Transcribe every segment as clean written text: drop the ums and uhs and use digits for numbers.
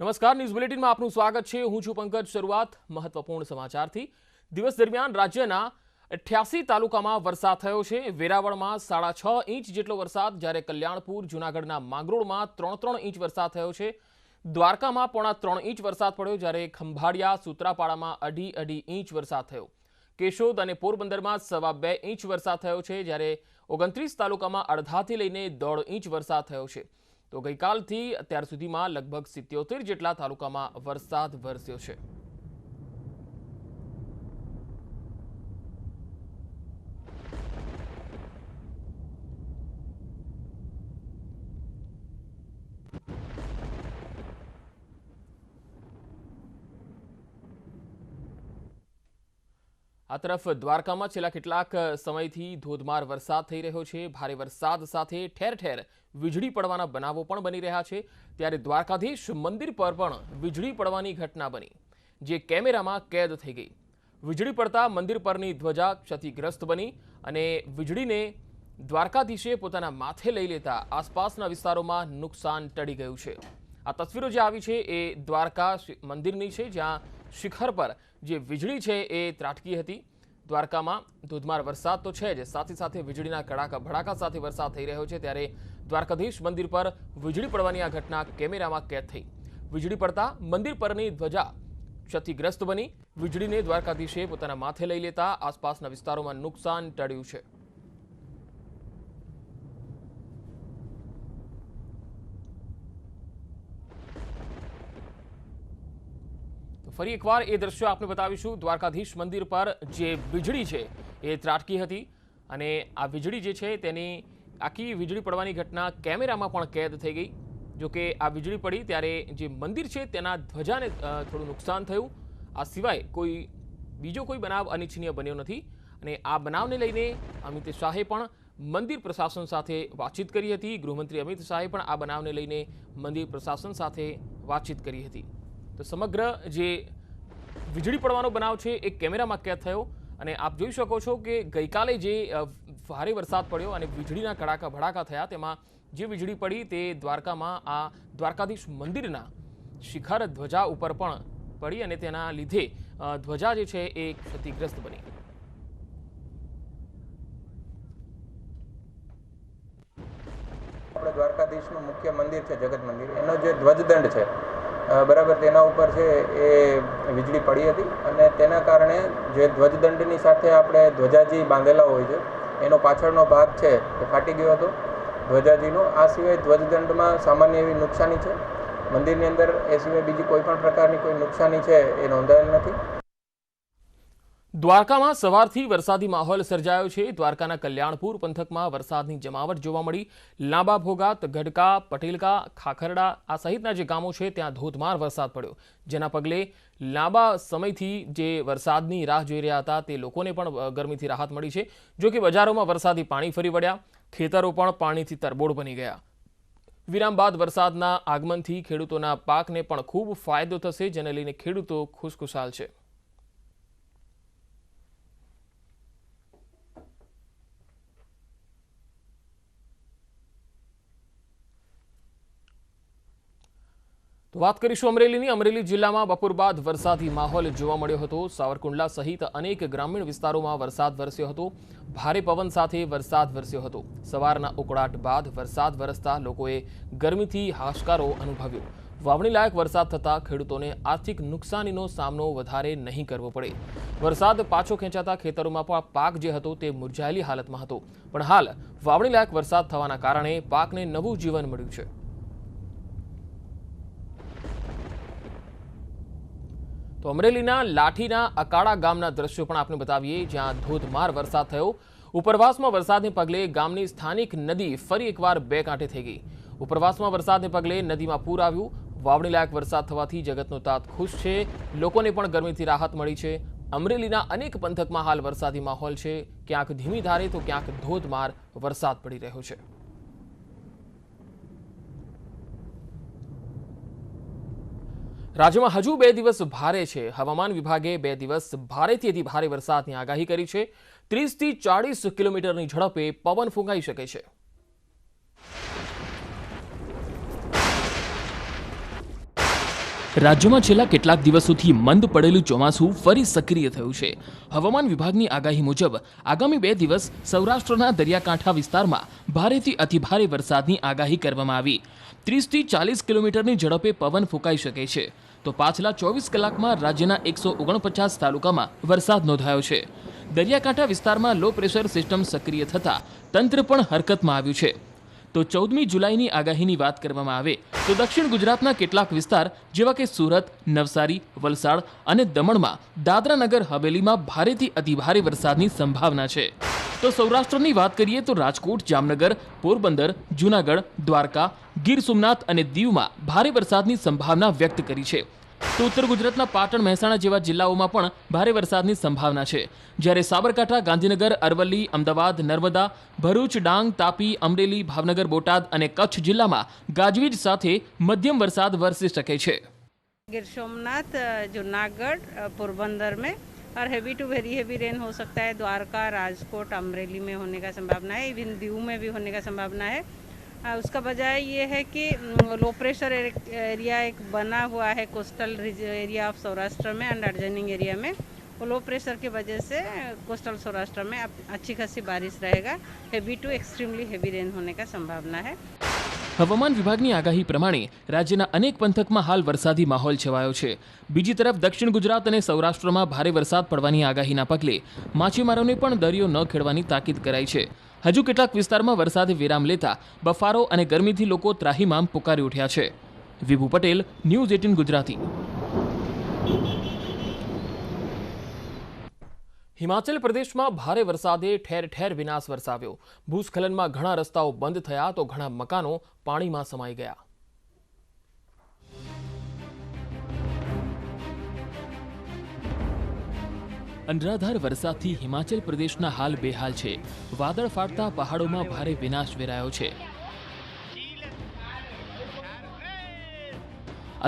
નમસ્કાર, ન્યૂઝ બુલેટિનમાં આપનું સ્વાગત છે। હું છું પંકજ। શરૂઆત મહત્વપૂર્ણ સમાચારથી। દિવસ દરમિયાન રાજ્યના 88 તાલુકામાં વરસાદ થયો છે। વેરાવળમાં 6.5 ઇંચ જેટલો વરસાદ, જ્યારે કલ્યાણપુર, જૂનાગઢના માંગરોળમાં 3.3 ઇંચ વરસાદ થયો છે। દ્વારકામાં 3.25 ઇંચ વરસાદ પડ્યો, જ્યારે ખંભાળિયા, સૂત્રાપાડામાં 2.5 ઇંચ વરસાદ થયો। કેશોદ અને પોરબંદરમાં 2.25 ઇંચ વરસાદ થયો છે, જ્યારે 29 તાલુકામાં અડધાથી લઈને 1.5 ઇંચ વરસાદ થયો છે। તો ગઈકાલથી અત્યાર સુધીમાં લગભગ 77 જેટલા તાલુકામાં વરસાદ વરસ્યો છે। આ તરફ દ્વારકામાં છેલ્લા કેટલાક સમયથી ધોધમાર વરસાદ થઈ રહ્યો છે। ભારે વરસાદ સાથે ઠેર ઠેર વીજળી પડવાના બનાવો પણ બની રહ્યા છે। ત્યારે દ્વારકાધીશ મંદિર પર પણ વીજળી પડવાની ઘટના બની, જે કેમેરામાં કેદ થઈ ગઈ। વીજળી પડતા મંદિર પરની ધ્વજા ક્ષતિગ્રસ્ત બની અને વીજળીને દ્વારકાધીશે પોતાના માથે લઈ લેતા આસપાસના વિસ્તારોમાં નુકસાન ટળી ગયું છે। આ તસવીરો જે આવી છે એ દ્વારકા મંદિરની છે, જ્યાં શિખર પર જે વીજળી છે એ ત્રાટકી હતી। દ્વારકામાં ધોધમાર વરસાદ તો છે જ, સાથે સાથે વીજળીના કડાકા ભડાકા સાથે વરસાદ થઈ રહ્યો છે। ત્યારે દ્વારકાધીશ મંદિર પર વીજળી પડવાની આ ઘટના કેમેરામાં કેદ થઈ। વીજળી પડતા મંદિર પરની ધ્વજા ક્ષતિગ્રસ્ત બની। વીજળીને દ્વારકાધીશે પોતાના માથે લઈ લેતા આસપાસના વિસ્તારોમાં નુકસાન ટળ્યું છે। ફરી એકવાર એ દ્રશ્યો આપને બતાવીશું। દ્વારકાધીશ મંદિર પર જે વીજળી છે એ ત્રાટકી હતી અને આ વીજળી જે છે તેની આખી વીજળી પડવાની ઘટના કેમેરામાં પણ કેદ થઈ ગઈ। જો કે આ વીજળી પડી ત્યારે જે મંદિર છે તેના ધ્વજાને થોડું નુકસાન થયું। આ સિવાય બીજો કોઈ બનાવ અનિચ્છનીય બન્યો નથી અને આ બનાવને લઈને અમિત શાહે પણ મંદિર પ્રશાસન સાથે વાતચીત કરી હતી। ગૃહમંત્રી અમિત શાહે પણ આ બનાવને લઈને મંદિર પ્રશાસન સાથે વાતચીત કરી હતી। તો સમગ્ર જે વીજળી પડવાનો બનાવ છે એ કેમેરામાં કેદ થયો અને આપ જોઈ શકો છો કે ગઈકાલે જે ભારે વરસાદ પડ્યો અને વીજળીના કડાકા ભડાકા થયા, તેમાં જે વીજળી પડી તે દ્વારકામાં આ દ્વારકાધીશ મંદિરના શિખર ધ્વજા ઉપર પણ પડી અને તેના લીધે ધ્વજા જે છે એ ક્ષતિગ્રસ્ત બની। આપણે દ્વારકાધીશનું મુખ્ય મંદિર છે જગત મંદિર, એનો જે ધ્વજદંડ છે બરાબર તેના ઉપર છે એ વીજળી પડી હતી અને તેના કારણે જે ધ્વજદંડની સાથે આપણે ધ્વજાજી બાંધેલા હોય છે એનો પાછળનો ભાગ છે એ ફાટી ગયો હતો ધ્વજાજીનો। આ સિવાય ધ્વજદંડમાં સામાન્ય એવી નુકસાની છે મંદિરની અંદર, એ સિવાય બીજી કોઈ પણ પ્રકારની કોઈ નુકસાની છે એ નોંધાયેલ નથી। દ્વારકામાં સવારથી વરસાદી માહોલ સર્જાયો છે। દ્વારકાના કલ્યાણપુર પંથકમાં વરસાદની જમાવટ જોવા મળી। લાંબા ભોગાત, ગઢકા, પટેલકા, ખાખરડા આ સહિતના જે ગામો છે ત્યાં ધોધમાર વરસાદ પડ્યો, જેના પગલે લાંબા સમયથી જે વરસાદની રાહ જોઈ રહ્યા હતા તે લોકોને પણ ગરમીથી રાહત મળી છે। જો કે બજારોમાં વરસાદી પાણી ફરી વળ્યા, ખેતરો પણ પાણીથી તરબોળ બની ગયા। વિરામ બાદ વરસાદના આગમનથી ખેડૂતોના પાકને પણ ખૂબ ફાયદો થશે, જેને લઈને ખેડૂતો ખુશખુશાલ છે। તો વાત કરીશું અમરેલીની। અમરેલી જિલ્લામાં બપોર બાદ વરસાદી માહોલ જોવા મળ્યો હતો। સાવરકુંડલા સહિત અનેક ગ્રામીણ વિસ્તારોમાં વરસાદ વરસ્યો હતો। ભારે પવન સાથે વરસાદ વરસ્યો હતો। સવારના ઉકળાટ બાદ વરસાદ વરસતા લોકોએ ગરમીથી હાશકારો અનુભવ્યો। વાવણી લાયક વરસાદ થતાં ખેડૂતોને આર્થિક નુકસાનીનો સામનો વધારે નહીં કરવો પડે। વરસાદ પાછો ખેંચાતા ખેતરોમાં પણ પાક જે હતો તે મુરઝાયેલી હાલતમાં હતો, પણ હાલ વાવણી લાયક વરસાદ થવાના કારણે પાકને નવું જીવન મળ્યું છે। તો અમરેલીના લાઠીના અકાળા ગામના દ્રશ્યો પણ આપણે બતાવીએ, જ્યાં ધોધમાર વરસાદ થયો। ઉપરવાસમાં વરસાદને પગલે ગામની સ્થાનિક નદી ફરી એકવાર બે કાંઠે થઈ ગઈ। ઉપરવાસમાં વરસાદને પગલે નદીમાં પૂર આવ્યું। વાવણી લાયક વરસાદ થવાથી જગતનો તાત ખુશ છે, લોકોને પણ ગરમીથી રાહત મળી છે। અમરેલીના અનેક પંથકમાં હાલ વરસાદી માહોલ છે, ક્યાંક ધીમી ધારે તો ક્યાંક ધોધમાર વરસાદ પડી રહ્યો છે। રાજ્યમાં હજુ 2 દિવસ ભારે છે। હવામાન વિભાગે 2 દિવસ ભારેથી અતિ ભારે વરસાદની આગાહી કરી છે। 30 થી 40 કિલોમીટરની ઝડપે પવન ફૂંકાઈ શકે છે। રાજ્યમાં છેલ્લા કેટલાક દિવસોથી મંદ પડેલું ચોમાસું ફરી સક્રિય થયું છે. હવામાન વિભાગની આગાહી મુજબ આગામી 2 દિવસ સૌરાષ્ટ્રના દરિયાકાંઠા વિસ્તારમાં ભારેથી અતિભારે વરસાદની આગાહી કરવામાં આવી. 30 થી 40 કિલોમીટરની ઝડપે પવન ફૂંકાઈ શકે છે. તો પાછલા 24 કલાકમાં રાજ્યના 149 તાલુકામાં વરસાદ નોંધાયો છે. દરિયાકાંઠા વિસ્તારમાં લો પ્રેશર સિસ્ટમ સક્રિય થતાં તંત્ર પણ હરકતમાં આવ્યું છે. તો 14મી જુલાઈની આગાહીની વાત કરવામાં આવે તો દક્ષિણ ગુજરાતના કેટલાક વિસ્તાર જેવા કે સુરત, નવસારી, વલસાડ અને દમણમાં દાદરા નગર હવેલીમાં ભારેથી અતિભારે વરસાદની સંભાવના છે. તો સૌરાષ્ટ્રની વાત કરીએ તો રાજકોટ, જામનગર, પોરબંદર, જૂનાગઢ, દ્વારકા, ગીર સોમનાથ અને દીવમાં ભારે વરસાદની સંભાવના વ્યક્ત કરી છે. તો ઉત્તર ગુજરાતના પાટણ, મહેસાણા જેવા જિલ્લાઓમાં પણ ભારે વરસાદની સંભાવના છે. જ્યારે સાબરકાંઠા, ગાંધીનગર, અરવલ્લી, અમદાવાદ, નર્મદા, ભરૂચ, ડાંગ, તાપી, અમરેલી, ભાવનગર, બોટાદ અને કચ્છ જિલ્લામાં ગાજવીજ સાથે મધ્યમ વરસાદ વરસી શકે છે. गिर सोमनाथ, जूनागढ़, पोरबंदर में और heavy to very heavy rain हो सकता है. द्वारका, राजकोट, अमरेली में होने का संभावना है. इवन दीव में भी होने का संभावना है. उसका वजह ये है कि लो प्रेशर एरिया एक बना हुआ है कोस्टल एरिया ऑफ सौराष्ट्र में एंड अर्जनिंग एरिया में. वो लो प्रेशर की वजह से कोस्टल सौराष्ट्र में अच्छी खासी बारिश रहेगा. Heavy to extremely heavy rain होने का संभावना है. હવામાન વિભાગની આગાહી પ્રમાણે રાજ્યના અનેક પંથકમાં હાલ વરસાદી માહોલ છવાયો છે. બીજી તરફ દક્ષિણ ગુજરાત અને સૌરાષ્ટ્રમાં ભારે વરસાદ પડવાની આગાહીના પગલે માછીમારોને પણ દરિયો ન ખેડવાની તાકીદ કરાઈ છે. હજુ કેટલાક વિસ્તારમાં વરસાદે વિરામ લેતા બફારો અને ગરમીથી લોકો ત્રાહિમામ પુકારી ઉઠ્યા છે. વિભુ પટેલ, ન્યૂઝ 18 ગુજરાતી. હિમાચલ પ્રદેશમાં ભારે વરસાદે ઠેર ઠેર વિનાશ વરસાવ્યો. ભૂસ્ખલનમાં ઘણા રસ્તાઓ બંધ થયા તો ઘણા મકાનો પાણીમાં સમાઈ ગયા. અનરાધાર વરસાદથી હિમાચલ પ્રદેશના હાલ બેહાલ છે. વાદળ ફાટતા પહાડોમાં ભારે વિનાશ વેરાયો છે.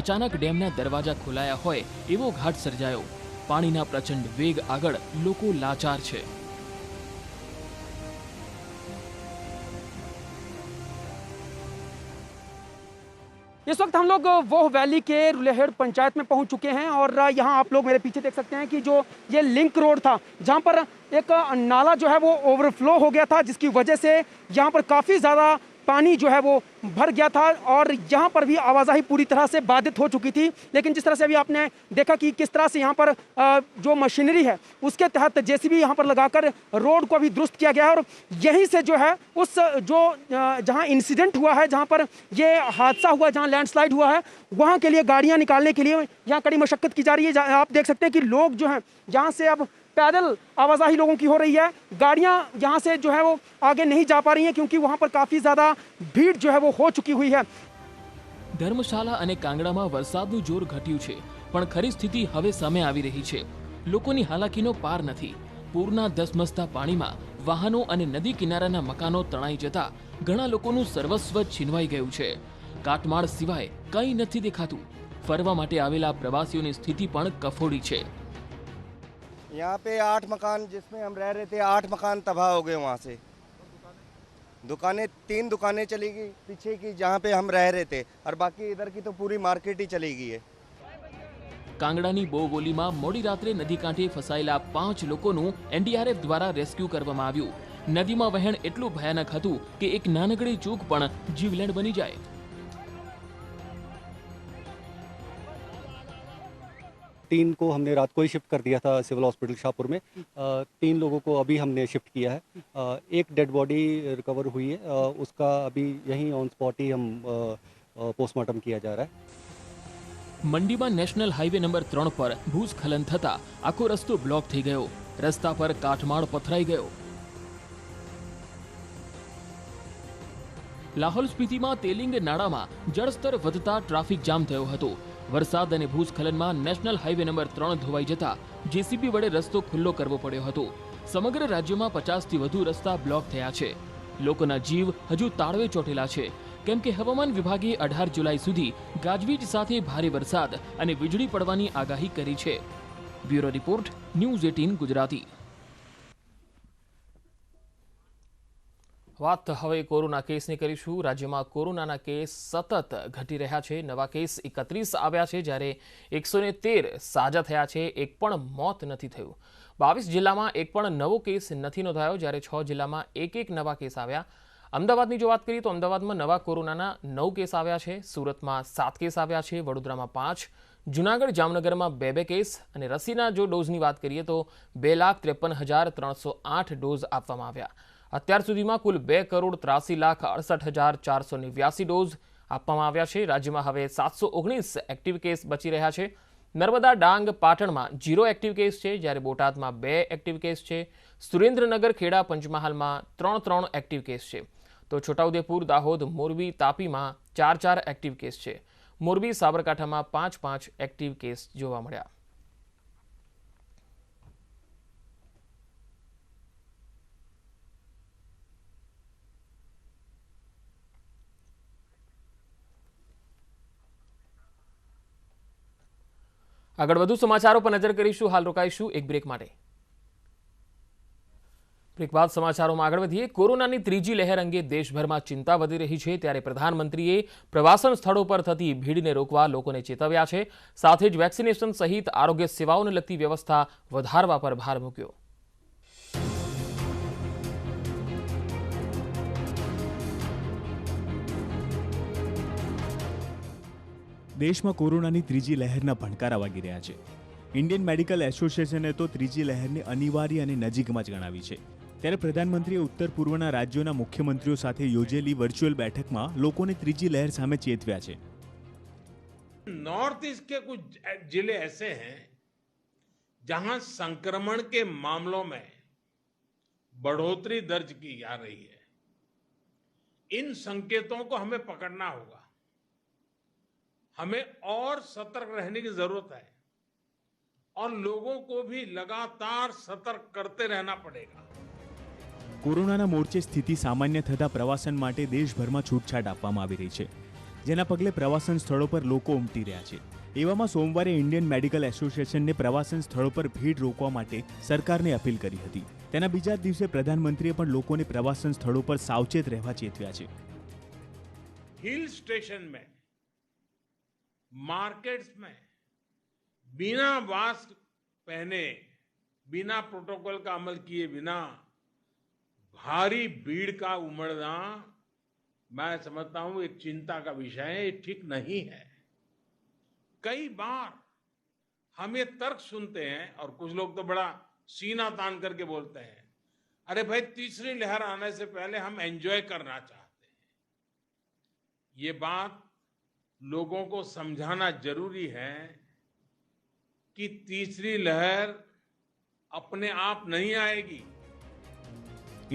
અચાનક ડેમના દરવાજા ખોલાયા હોય એવો ઘાટ સર્જાયો. પાણીના પ્રચંડ વેગ આગળ લોકો લાચાર છે. इस वक्त हम लोग वो वैली के रुलेहेड़ पंचायत में पहुंच चुके हैं और यहाँ आप लोग मेरे पीछे देख सकते हैं कि जो ये लिंक रोड था जहाँ पर एक नाला जो है वो ओवरफ्लो हो गया था, जिसकी वजह से यहाँ पर काफ़ी ज़्यादा पानी जो है वो भर गया था और यहाँ पर भी आवाजाही पूरी तरह से बाधित हो चुकी थी. लेकिन जिस तरह से अभी आपने देखा कि किस तरह से यहाँ पर जो मशीनरी है उसके तहत जेसीबी यहाँ पर लगाकर रोड को अभी दुरुस्त किया गया है. और यहीं से जो है उस जो जहाँ इंसिडेंट हुआ है, जहाँ पर ये हादसा हुआ, जहाँ लैंडस्लाइड हुआ है, वहाँ के लिए गाड़ियाँ निकालने के लिए यहाँ कड़ी मशक्कत की जा रही है. आप देख सकते हैं कि लोग जो हैं यहाँ से अब पैदल आवाजाही लोगों की हो रही है. गाड़ियां यहाँ से जो है वो आगे नहीं जा पा रही हैं क्योंकि वहाँ पर काफ़ी ज़्यादा भीड़ जो है वो हो चुकी हुई है. ધર્મશાલા અને કાંગડામાં વરસાદનું જોર ઘટ્યું છે, પણ ખરી સ્થિતિ હવે સામે આવી રહી છે. લોકોની હાલાકીનો પાર નથી. પૂરના ધસમસતા પાણીમાં વાહનો અને નદી કિનારાના મકાનો તણાઈ જતા ઘણા લોકોનું સર્વસ્વ છીનવાઈ ગયું છે. કાટમાળ સિવાય કંઈ નથી દેખાતું. ફરવા માટે આવેલા પ્રવાસીઓની સ્થિતિ પણ કફોડી છે. यहाँ पे 8 मकान जिसमें हम रह रहे थे, 8 मकान तबाह हो गए. वहाँ से दुकानें 3 दुकानें चली गई पीछे की जहाँ पे हम रह रहे थे और बाकी इधर की तो पूरी मार्केट ही चली गई है. કાંગડાની બોવોલીમાં મોડી રાત્રે નદી કાંઠે ફસાયેલા 5 લોકોનું એનડીઆરએફ દ્વારા રેસ્ક્યુ કરવામાં આવ્યું. નદીમાં વહેણ એટલું ભયાનક હતું કે એક નાનકડી ચૂક પણ જીવલેણ બની જાય. तीन को हमने रात को ही शिफ्ट कर दिया था सिविल हॉस्पिटल शाहपुर में. 3 लोगों को अभी हमने शिफ्ट किया है. एक डेड बॉडी रिकवर हुई है, उसका अभी यहीं ऑन स्पॉट ही हम पोस्टमार्टम किया जा रहा है. મંડીમાં નેશનલ હાઈવે નંબર 3 પર ભૂસ્ખલન થતા આખો રસ્તો બ્લોક થઈ ગયો. રસ્તા પર કાટમાળ પથરાઈ ગયો. લાહોલ સ્પીતિમાં તેલિંગ નાળામાં જળસ્તર વધતા ટ્રાફિક જામ થયો હતો. વરસાદ અને ભૂસ્ખલનમાં નેશનલ હાઈવે નંબર 3 ધોવાઈ જતા જેસીબી વડે રસ્તો ખુલ્લો કરવો પડ્યો હતો. સમગ્ર રાજ્યમાં 50થી વધુ રસ્તા બ્લોક થયા છે. લોકોના જીવ હજુ તાળવે ચોટેલા છે, કેમ કે હવામાન વિભાગે 18 જુલાઈ સુધી ગાજવીજ સાથે ભારે વરસાદ અને વીજળી પડવાની આગાહી કરી છે. Bureau report, news 18 Gujarati. વાત હવે કોરોના કેસની કરીશું. રાજ્યમાં કોરોનાના કેસ સતત ઘટી રહ્યા છે. નવા કેસ 31 આવ્યા છે, જ્યારે 113 સાજા થયા છે. એક પણ મોત નથી થયું. 22 જિલ્લામાં એક પણ નવો કેસ નથી નોંધાયો, જ્યારે 6 જિલ્લામાં એક નવા કેસ આવ્યા. અમદાવાદની જો વાત કરીએ તો અમદાવાદમાં નવા કોરોનાના 9 કેસ આવ્યા છે. સુરતમાં 7 કેસ આવ્યા છે. વડોદરામાં 5, જૂનાગઢ જામનગરમાં 2 કેસ. અને રસીના જો ડોઝની વાત કરીએ તો 2,53,308 ડોઝ આપવામાં આવ્યા. અત્યાર સુધીમાં કુલ 2,83,68,489 ડોઝ આપવામાં આવ્યા છે. રાજ્યમાં હવે 719 એક્ટિવ કેસ બચી રહ્યા છે. નર્મદા, ડાંગ, પાટણમાં 0 એક્ટિવ કેસ છે, જ્યારે બોટાદમાં 2 એક્ટિવ કેસ છે. સુરેન્દ્રનગર, ખેડા, પંચમહાલમાં 3 એક્ટિવ કેસ છે. તો છોટાઉદેપુર, દાહોદ, મોરબી, તાપીમાં 4 એક્ટિવ કેસ છે. મોરબી, સાબરકાંઠામાં 5 એક્ટિવ કેસ જોવા મળ્યા. આગળ વધુ સમાચારો પર નજર કરીશું. હાલ રોકાઈશું એક બ્રેક માટે. બ્રેક બાદ સમાચારોમાં આગળ વધીએ. કોરોનાની ત્રીજી લહેર અંગે દેશભરમાં ચિંતા વધી રહી છે, ત્યારે પ્રધાનમંત્રીએ પ્રવાસન સ્થળો પર થતી ભીડને રોકવા લોકોને ચેતવ્યા છે. સાથે જ વેક્સિનેશન સહિત આરોગ્ય સેવાઓને લગતી વ્યવસ્થા વધારવા પર ભાર મૂક્યો. દેશમાં કોરોનાની ત્રીજી લહેરના ભણકારા વાગી રહ્યા છે. ઇન્ડિયન મેડિકલ એસોસિએશને તો ત્રીજી લહેરને અનિવાર્ય અને નજીકમાં જ ગણાવી છે. ત્યારે પ્રધાનમંત્રીએ ઉત્તર પૂર્વના રાજ્યોના મુખ્યમંત્રીઓ સાથે યોજેલી વર્ચ્યુઅલ બેઠકમાં લોકોને ત્રીજી લહેર સામે ચેતવ્યા છે. नॉर्थ ईस्ट के कुछ जिले ऐसे हैं जहां संक्रमण के मामलों में बढ़ोतरी दर्ज की जा रही है. इन संकेतों को हमें पकड़ना होगा. हमें और सतर्क रहने की जरूरत है और लोगों को भी लगातार सतर्क करते रहना पड़ेगा. કોરોનાના મોરચે સ્થિતિ સામાન્ય થતા પ્રવાસન માટે દેશભરમાં છૂટછાટ આપવામાં આવી રહી છે, જેના પગલે પ્રવાસન સ્થળો પર લોકો ઉમટી રહ્યા છે. એવામાં સોમવારે ઇન્ડિયન મેડિકલ એસોસિએશનને પ્રવાસન સ્થળો પર ભીડ રોકવા માટે સરકારને અપીલ કરી હતી. તેના બીજા દિવસે પ્રધાનમંત્રીએ પણ લોકોને પ્રવાસન સ્થળો પર સાવચેત રહેવા ચેતવ્યા છે. हिल स्टेशन में, मार्केट्स में बिना मास्क पहने, बिना प्रोटोकॉल का अमल किए बिना भारी भीड़ का उमड़ना, मैं समझता हूं एक चिंता का विषय है. ये ठीक नहीं है. कई बार हम ये तर्क सुनते हैं और कुछ लोग तो बड़ा सीना तान करके बोलते हैं, अरे भाई तीसरी लहर आने से पहले हम एंजॉय करना चाहते हैं. ये बात लोगों को समझाना जरूरी है कि तीसरी लहर अपने आप नहीं आएगी.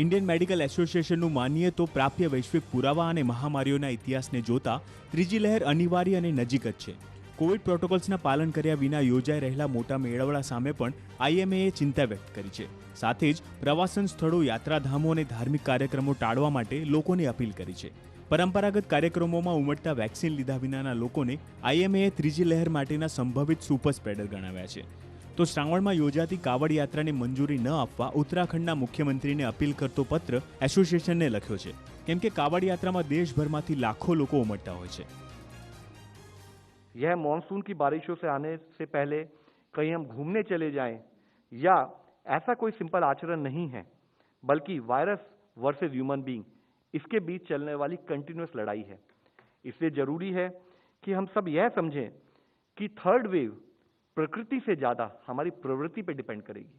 ઇન્ડિયન મેડિકલ એસોસિએશનનું માનીએ તો પ્રાપ્ય વૈશ્વિક પુરાવા અને મહામારીઓના ઇતિહાસને જોતા ત્રીજી લહેર અનિવાર્ય અને નજીક જ છે. કોવિડ પ્રોટોકોલ્સના પાલન કર્યા વિના યોજાઈ રહેલા મોટા મેળાવડા સામે પણ આઈએમએએ ચિંતા વ્યક્ત કરી છે. સાથે જ પ્રવાસન સ્થળો, યાત્રાધામો અને ધાર્મિક કાર્યક્રમો ટાળવા માટે લોકોને અપીલ કરી છે. પરંપરાગત કાર્યક્રમોમાં ઉમટતા વેક્સિન લીધા વિનાના લોકોને આઈએમએએ ત્રીજી લહેર માટેના સંભવિત સુપર સ્પ્રેડર ગણાવ્યા છે. તો શ્રાવણમાં યોજાતી કાવડ યાત્રાને મંજૂરી ન આપવા ઉત્તરાખંડના મુખ્યમંત્રીને અપીલ કરતો પત્ર એસોસિએશનને લખ્યો છે, કેમ કે કાવડ યાત્રામાં દેશભરમાંથી લાખો લોકો ઉમટતા હોય છે. यह मॉनसून की बारिशों से आने से पहले कहीं हम घूमने चले जाएं या ऐसा कोई सिंपल आचरण नहीं है, बल्कि वायरस वर्सेस ह्यूमन बीइंग, इसके बीच चलने वाली कंटिन्यूअस लड़ाई है. इसलिए जरूरी है कि हम सब यह समझें कि थर्ड वेव प्रकृति से ज्यादा हमारी प्रवृत्ति पर डिपेंड करेगी.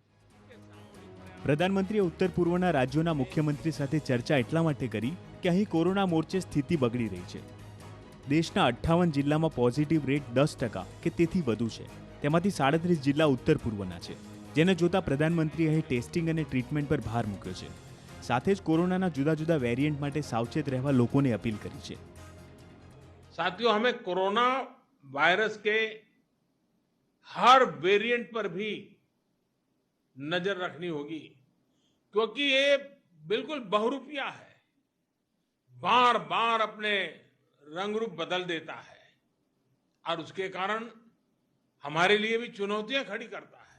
પ્રધાનમંત્રીએ ઉત્તર પૂર્વના રાજ્યોના મુખ્યમંત્રી સાથે ચર્ચા એટલા માટે કરી કે અહીં કોરોના મોરચે સ્થિતિ બગડી રહી છે. દેશના 58 જિલ્લામાં પોઝિટિવ રેટ 10% કે તેથી વધુ છે. તેમાંથી 37 જિલ્લા ઉત્તર પૂર્વના છે, જેને જોતા પ્રધાનમંત્રીએ અહીં ટેસ્ટિંગ અને ટ્રીટમેન્ટ પર ભાર મૂક્યો છે. સાથે જ કોરોનાના જુદા જુદા વેરિયન્ટ માટે સાવચેત રહેવા લોકોને અપીલ કરી છે. साथियों, हमें कोरोना वायरस के हर वेरिएंट पर भी नजर रखनी होगी, क्योंकि ये बिल्कुल बहुरूपिया है, बार बार अपने रंग रूप बदल देता है और उसके कारण हमारे लिए भी चुनौतियां खड़ी करता है.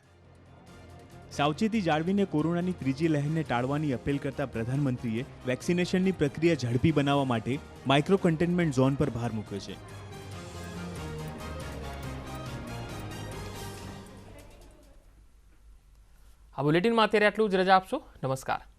સાવચેતી જાળવીને કોરોનાની ત્રીજી લહેરને ટાળવાની અપીલ કરતા પ્રધાનમંત્રીએ વેક્સિનેશનની પ્રક્રિયા ઝડપી બનાવવા માટે માઇક્રો કન્ટેનમેન્ટ ઝોન પર ભાર મૂક્યો છે. આ બુલેટિનમાં અત્યારે આટલું જ. રજા આપશો. નમસ્કાર.